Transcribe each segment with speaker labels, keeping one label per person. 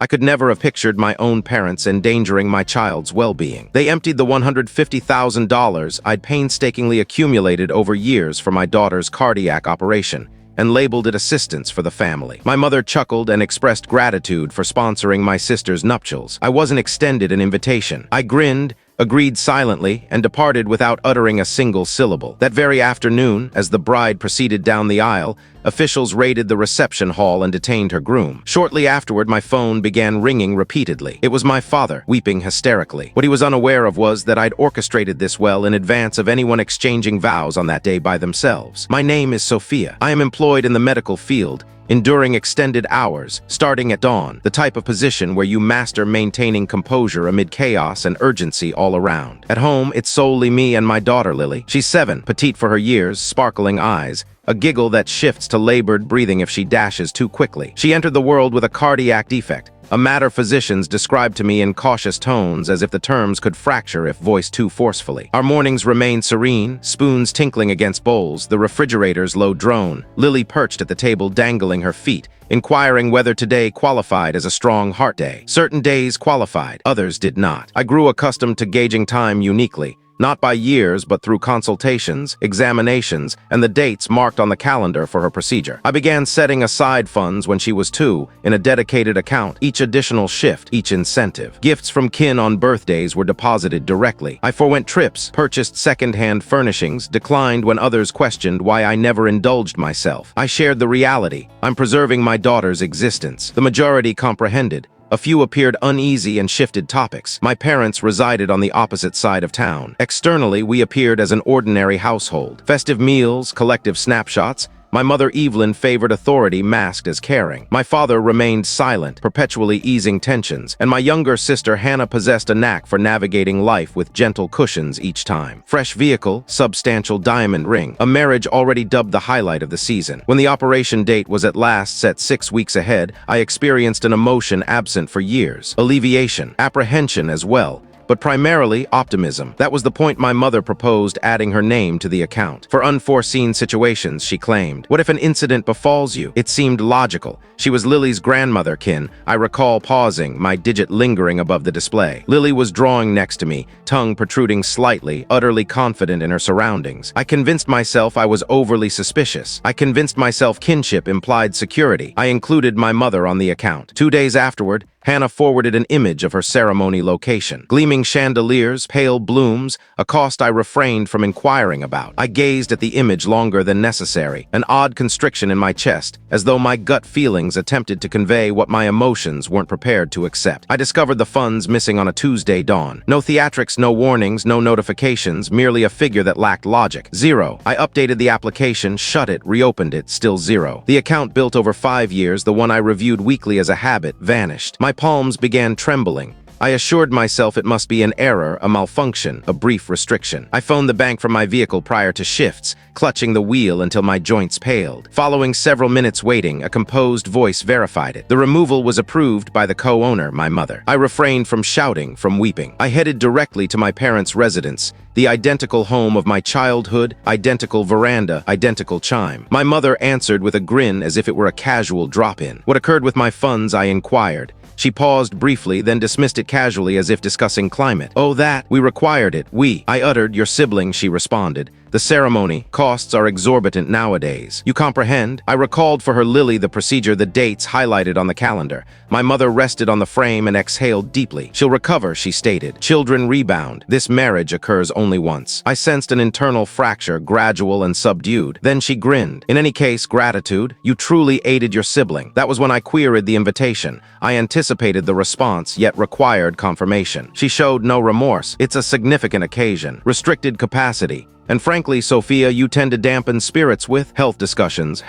Speaker 1: I could never have pictured my own parents endangering my child's well-being. They emptied the $150,000 I'd painstakingly accumulated over years for my daughter's cardiac operation and labeled it assistance for the family. My mother chuckled and expressed gratitude for sponsoring my sister's nuptials. I wasn't extended an invitation. I grinned, agreed silently, and departed without uttering a single syllable. That very afternoon, as the bride proceeded down the aisle, officials raided the reception hall and detained her groom. Shortly afterward, my phone began ringing repeatedly. It was my father, weeping hysterically. What he was unaware of was that I'd orchestrated this well in advance of anyone exchanging vows on that day by themselves. My name is Sophia. I am employed in the medical field, enduring extended hours, starting at dawn, the type of position where you master maintaining composure amid chaos and urgency all around. At home, it's solely me and my daughter, Lily. She's 7, petite for her years, sparkling eyes, a giggle that shifts to labored breathing if she dashes too quickly. She entered the world with a cardiac defect, a matter physicians described to me in cautious tones as if the terms could fracture if voiced too forcefully. Our mornings remained serene, spoons tinkling against bowls, the refrigerator's low drone, Lily perched at the table dangling her feet, inquiring whether today qualified as a strong heart day. Certain days qualified, others did not. I grew accustomed to gauging time uniquely, not by years but through consultations, examinations, and the dates marked on the calendar for her procedure. I began setting aside funds when she was 2 in a dedicated account, each additional shift, each incentive. Gifts from kin on birthdays were deposited directly. I forewent trips, purchased second-hand furnishings, declined when others questioned why I never indulged myself. I shared the reality. I'm preserving my daughter's existence. The majority comprehended. A few appeared uneasy and shifted topics. My parents resided on the opposite side of town. Externally, we appeared as an ordinary household. Festive meals, collective snapshots. My mother Evelyn favored authority masked as caring. My father remained silent, perpetually easing tensions, and my younger sister Hannah possessed a knack for navigating life with gentle cushions each time. Fresh vehicle, substantial diamond ring, a marriage already dubbed the highlight of the season. When the operation date was at last set 6 weeks ahead, I experienced an emotion absent for years. Alleviation, apprehension as well, but primarily optimism. That was the point my mother proposed adding her name to the account. For unforeseen situations, she claimed. What if an incident befalls you? It seemed logical. She was Lily's grandmother kin. I recall pausing, my digit lingering above the display. Lily was drawing next to me, tongue protruding slightly, utterly confident in her surroundings. I convinced myself I was overly suspicious. I convinced myself kinship implied security. I included my mother on the account. 2 days afterward, Hannah forwarded an image of her ceremony location. Gleaming chandeliers, pale blooms, a cost I refrained from inquiring about. I gazed at the image longer than necessary, an odd constriction in my chest, as though my gut feelings attempted to convey what my emotions weren't prepared to accept. I discovered the funds missing on a Tuesday dawn. No theatrics, no warnings, no notifications, merely a figure that lacked logic. 0. I updated the application, shut it, reopened it, still 0. The account built over 5 years, the one I reviewed weekly as a habit, vanished. My palms began trembling. I assured myself it must be an error, a malfunction, a brief restriction. I phoned the bank from my vehicle prior to shifts, clutching the wheel until my joints paled. Following several minutes waiting, a composed voice verified it. The removal was approved by the co-owner, my mother. I refrained from shouting, from weeping. I headed directly to my parents' residence, the identical home of my childhood, identical veranda, identical chime. My mother answered with a grin as if it were a casual drop-in. What occurred with my funds, I inquired. She paused briefly, then dismissed it casually as if discussing climate. Oh, that. We required it. We. I uttered, your sibling, she responded. The ceremony. Costs are exorbitant nowadays. You comprehend? I recalled for her Lily the procedure, the dates highlighted on the calendar. My mother rested on the frame and exhaled deeply. She'll recover, she stated. Children rebound. This marriage occurs only once. I sensed an internal fracture, gradual and subdued. Then she grinned. In any case, gratitude. You truly aided your sibling. That was when I queried the invitation. I anticipated the response, yet required confirmation. She showed no remorse. It's a significant occasion. Restricted capacity. And frankly, Sophia, you tend to dampen spirits with health discussions.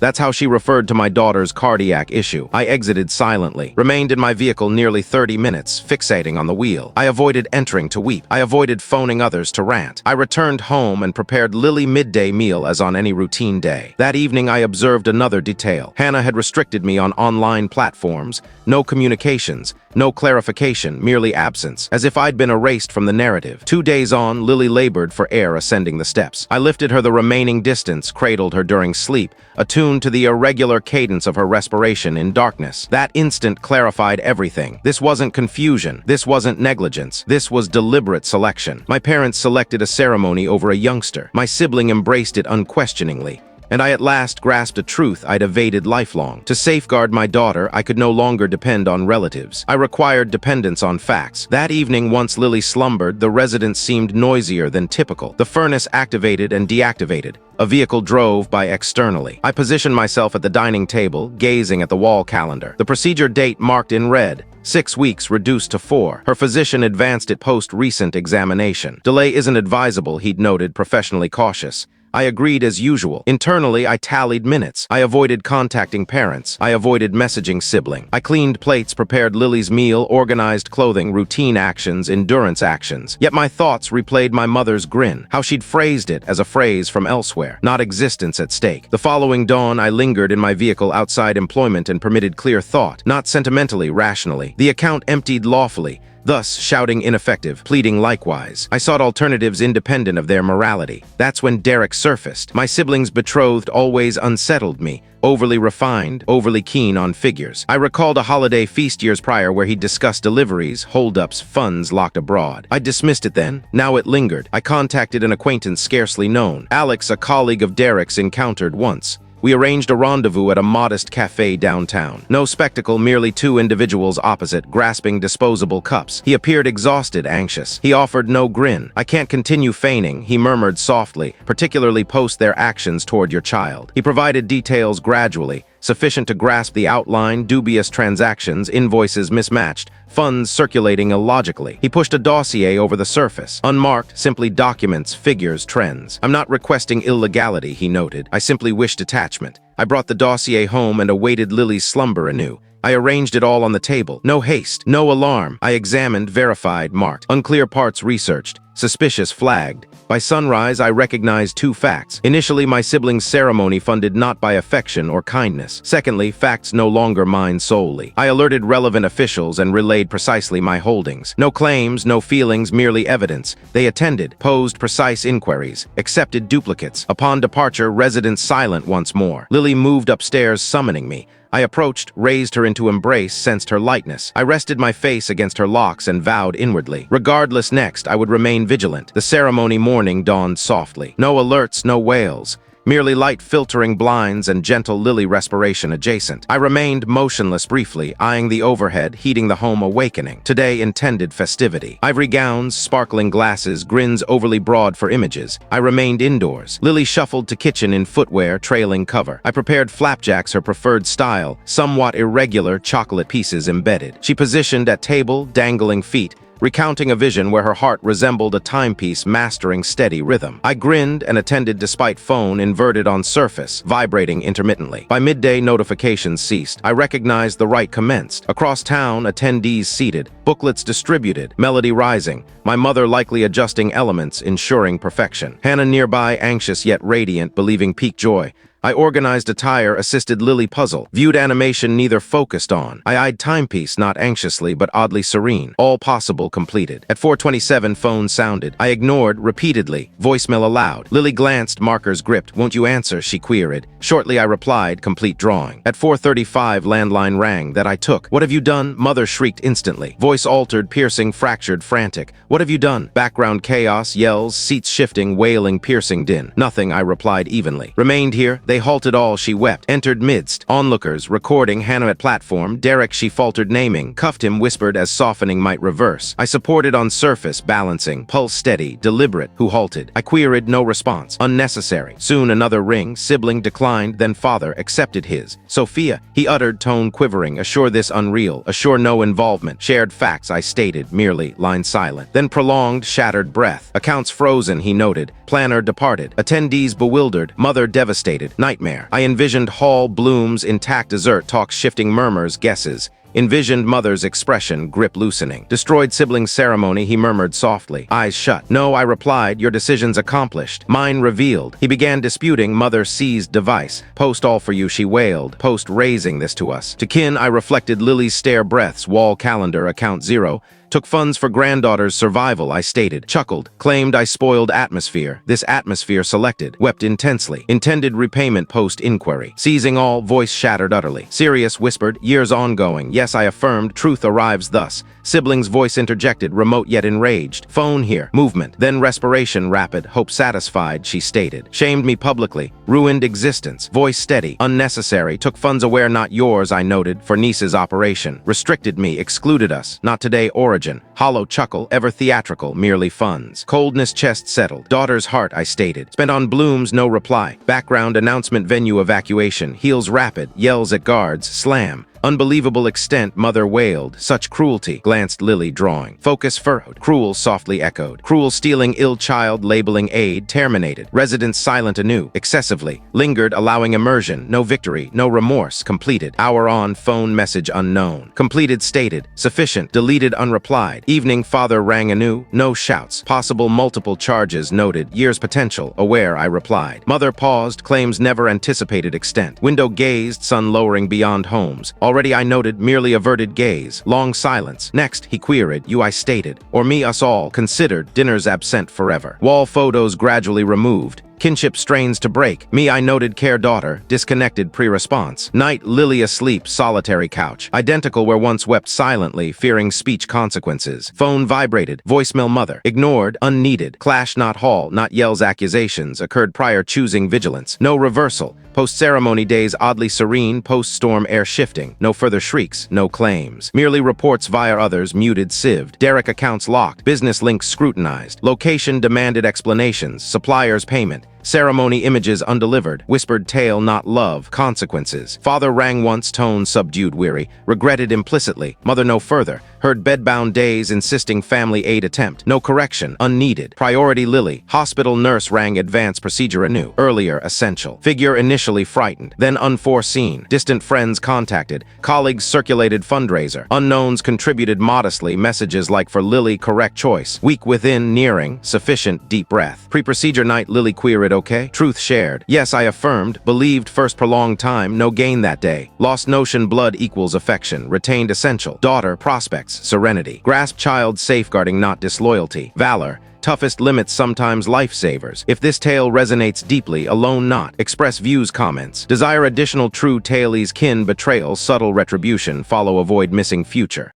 Speaker 1: That's how she referred to my daughter's cardiac issue. I exited silently, remained in my vehicle nearly 30 minutes, fixating on the wheel. I avoided entering to weep. I avoided phoning others to rant. I returned home and prepared Lily midday meal as on any routine day. That evening, I observed another detail. Hannah had restricted me on online platforms, no communications, No clarification, merely absence, as if I'd been erased from the narrative. 2 days on, Lily labored for air ascending the steps. I lifted her the remaining distance, cradled her during sleep, attuned to the irregular cadence of her respiration in darkness. That instant clarified everything. This wasn't confusion. This wasn't negligence. This was deliberate selection. My parents selected a ceremony over a youngster. My sibling embraced it unquestioningly. And I at last grasped a truth I'd evaded lifelong. To safeguard my daughter, I could no longer depend on relatives. I required dependence on facts. That evening, once Lily slumbered, the residence seemed noisier than typical. The furnace activated and deactivated. A vehicle drove by externally. I positioned myself at the dining table, gazing at the wall calendar. The procedure date marked in red. 6 weeks reduced to 4. Her physician advanced it post-recent examination. Delay isn't advisable, he'd noted, professionally cautious. I agreed as usual. Internally, I tallied minutes. I avoided contacting parents. I avoided messaging sibling. I cleaned plates, prepared Lily's meal, organized clothing, routine actions, endurance actions. Yet my thoughts replayed my mother's grin, how she'd phrased it as a phrase from elsewhere, not existence at stake. The following dawn, I lingered in my vehicle outside employment and permitted clear thought, not sentimentally, rationally. The account emptied lawfully, thus shouting ineffective, pleading likewise. I sought alternatives independent of their morality. That's when Derek surfaced. My sibling's betrothed always unsettled me, overly refined, overly keen on figures. I recalled a holiday feast years prior where he'd discussed deliveries, holdups, funds locked abroad. I dismissed it then. Now it lingered. I contacted an acquaintance scarcely known. Alex, a colleague of Derek's, encountered once. We arranged a rendezvous at a modest cafe downtown. No spectacle, merely 2 individuals opposite, grasping disposable cups. He appeared exhausted, anxious. He offered no grin. "I can't continue feigning," he murmured softly, "particularly post their actions toward your child." He provided details gradually, sufficient to grasp the outline: dubious transactions, invoices mismatched, funds circulating illogically. He pushed a dossier over the surface. Unmarked, simply documents, figures, trends. "I'm not requesting illegality," he noted. "I simply wish detachment." I brought the dossier home and awaited Lily's slumber anew. I arranged it all on the table. No haste, no alarm. I examined, verified, marked. Unclear parts researched. Suspicious flagged. By sunrise, I recognized 2 facts. Initially, my sibling's ceremony funded not by affection or kindness. Secondly, facts no longer mine solely. I alerted relevant officials and relayed precisely my holdings. No claims, no feelings, merely evidence. They attended, posed precise inquiries, accepted duplicates. Upon departure, residents silent once more. Lily moved upstairs, summoning me. I approached, raised her into embrace, sensed her lightness. I rested my face against her locks and vowed inwardly. Regardless, next, I would remain vigilant. The ceremony morning dawned softly. No alerts, no wails. Merely light filtering blinds and gentle Lily respiration adjacent. I remained motionless briefly, eyeing the overhead, heeding the home awakening. Today intended festivity. Ivory gowns, sparkling glasses, grins overly broad for images. I remained indoors. Lily shuffled to kitchen in footwear, trailing cover. I prepared flapjacks, her preferred style, somewhat irregular, chocolate pieces embedded. She positioned at table, dangling feet, recounting a vision where her heart resembled a timepiece mastering steady rhythm. I grinned and attended despite phone inverted on surface, vibrating intermittently. By midday, notifications ceased. I recognized the rite commenced. Across town, attendees seated, booklets distributed, melody rising, my mother likely adjusting elements, ensuring perfection. Hannah nearby, anxious yet radiant, believing peak joy. I organized attire, assisted Lily puzzle, viewed animation neither focused on. I eyed timepiece, not anxiously, but oddly serene. All possible completed. At 4:27, phone sounded. I ignored, repeatedly. Voicemail aloud. Lily glanced, markers gripped. "Won't you answer?" she queried. Shortly I replied, complete drawing. At 4:35, landline rang. That I took. "What have you done?" Mother shrieked instantly. Voice altered, piercing, fractured, frantic. "What have you done?" Background chaos, yells, seats shifting, wailing, piercing din. "Nothing," I replied evenly. "Remained here." They halted all, she wept. Entered midst. Onlookers, recording, Hannah at platform. Derek, she faltered naming. Cuffed him, whispered as softening might reverse. I supported on surface, balancing. Pulse steady, deliberate. Who halted? I queried, no response. Unnecessary. Soon another ring. Sibling declined, then father accepted his. "Sophia," he uttered, tone quivering. "Assure this unreal. Assure no involvement." Shared facts, I stated, merely, line silent. Then prolonged, shattered breath. Accounts frozen, he noted. Planner departed. Attendees bewildered. Mother devastated. Nightmare. I envisioned hall, blooms, intact dessert, talks, shifting murmurs, guesses. Envisioned mother's expression, grip loosening. Destroyed sibling's ceremony, he murmured softly, eyes shut. No, I replied, your decision's accomplished. Mine revealed. He began disputing, mother seized device. Post all for you, she wailed. Post raising this to us. To kin, I reflected Lily's stare breaths, wall calendar, account 0. Took funds for granddaughter's survival, I stated. Chuckled. Claimed I spoiled atmosphere. This atmosphere selected. Wept intensely. Intended repayment post-inquiry. Seizing all, voice shattered utterly. Serious whispered, years ongoing. Yes, I affirmed, truth arrives thus. Sibling's voice interjected, remote yet enraged. Phone here. Movement. Then respiration rapid. Hope satisfied, she stated. Shamed me publicly. Ruined existence. Voice steady. Unnecessary. Took funds aware not yours, I noted, for niece's operation. Restricted me. Excluded us. Not today origin. Hollow chuckle, ever theatrical, merely funds. Coldness chest settled. Daughter's heart, I stated. Spent on blooms, no reply. Background announcement venue evacuation. Heels rapid. Yells at guards. Slam. Unbelievable extent, mother wailed. Such cruelty, glanced Lily, drawing. Focus furrowed. Cruel, softly echoed. Cruel stealing ill child, labeling aid, terminated. Residents silent anew, excessively. Lingered, allowing immersion. No victory, no remorse, completed. Hour on, phone message unknown. Completed, stated. Sufficient, deleted, unreplied. Evening, father rang anew. No shouts. Possible multiple charges, noted. Years potential, aware, I replied. Mother paused, claims never anticipated extent. Window gazed, sun lowering beyond homes. Already I noted, merely averted gaze. Long silence. Next, he queried, you I stated. Or me us all, considered, dinner's absent forever. Wall photos gradually removed. Kinship strains to break. Me I noted, care daughter, disconnected pre-response. Night, Lily asleep, solitary couch. Identical where once wept silently, fearing speech consequences. Phone vibrated. Voicemail mother. Ignored, unneeded. Clash not hall, not yells accusations. Occurred prior choosing vigilance. No reversal. Post-ceremony days oddly serene, post-storm air shifting. No further shrieks, no claims. Merely reports via others, muted, sieved. Derek accounts locked. Business links scrutinized. Location demanded explanations. Suppliers payment. Ceremony images undelivered. Whispered tale not love. Consequences. Father rang once, tone subdued weary. Regretted implicitly. Mother no further. Heard bedbound days insisting family aid attempt. No correction. Unneeded. Priority Lily. Hospital nurse rang advanced procedure anew. Earlier essential. Figure initially frightened. Then unforeseen. Distant friends contacted. Colleagues circulated fundraiser. Unknowns contributed modestly. Messages like for Lily correct choice. Week within nearing. Sufficient deep breath. Pre-procedure night Lily queried okay? Truth shared. Yes, I affirmed. Believed first prolonged time. No gain that day. Lost notion blood equals affection. Retained essential. Daughter prospects. Serenity. Grasp child safeguarding not disloyalty. Valor. Toughest limits sometimes lifesavers. If this tale resonates deeply, alone not. Express views comments. Desire additional true tale's kin betrayal subtle retribution follow avoid missing future.